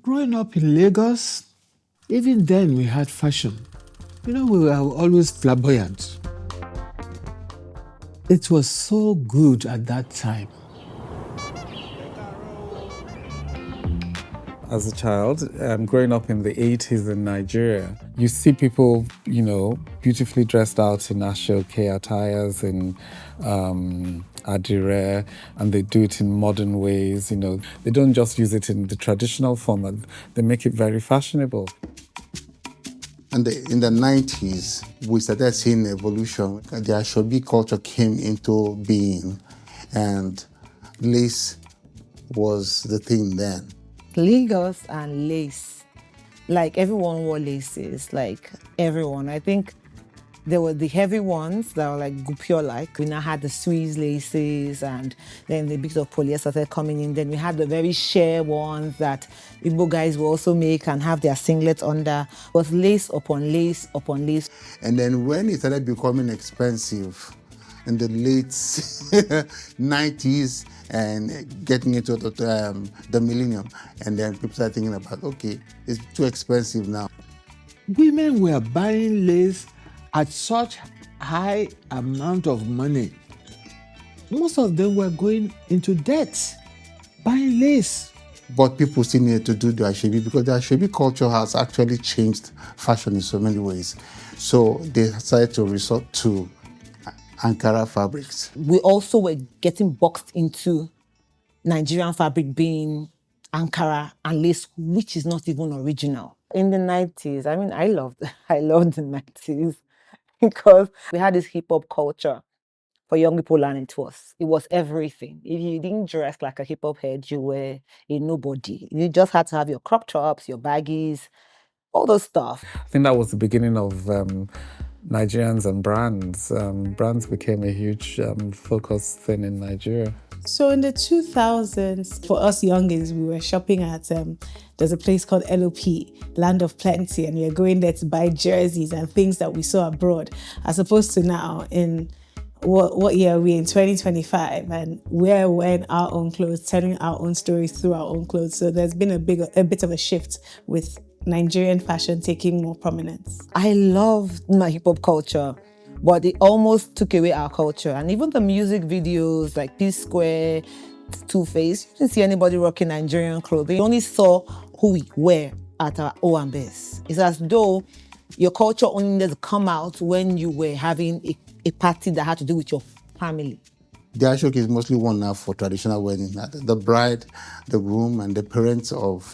Growing up in Lagos, even then we had fashion. We were always flamboyant. It was so good at that time. As a child, growing up in the 80s in Nigeria, you see people, beautifully dressed out in Ashoke attires and adire, and they do it in modern ways. They don't just use it in the traditional format, they make it very fashionable. And in the 90s, we started seeing evolution. The Asoebi culture came into being, and lace was the thing then. Lagos and lace. Like everyone wore laces, like everyone. I think there were the heavy ones that were like Gupio-like. We now had the Swiss laces, and then the bit of polyester started coming in. Then we had the very sheer ones that Igbo guys will also make and have their singlets under. It was lace upon lace upon lace. And then when it started becoming expensive in the late 90s and getting into the millennium, and then people started thinking about, okay, it's too expensive now. Women were buying lace at such high amount of money. Most of them were going into debt, buying lace. But people still needed to do the Asoebi because the Asoebi culture has actually changed fashion in so many ways. So they decided to resort to Ankara fabrics. We also were getting boxed into Nigerian fabric being Ankara and lace, which is not even original. In the 90s, I loved the 90s because we had this hip hop culture for young people, and it was everything. If you didn't dress like a hip hop head, you were a nobody. You just had to have your crop tops, your baggies, all those stuff. I think that was the beginning of Nigerians and brands. Brands became a huge focus thing in Nigeria. So in the 2000s, for us youngins, we were shopping at, there's a place called LOP, Land of Plenty, and we were going there to buy jerseys and things that we saw abroad, as opposed to now in, what year are we in, 2025, and we're wearing our own clothes, telling our own stories through our own clothes. So there's been a bit of a shift with Nigerian fashion taking more prominence. I love my hip hop culture, but it almost took away our culture. And even the music videos like P Square, Two-Face, you didn't see anybody rocking Nigerian clothing. You only saw who we were at our Owambes. It's as though your culture only needed to come out when you were having a party that had to do with your family. The Asoebi is mostly worn now for traditional weddings. The bride, the groom, and the parents of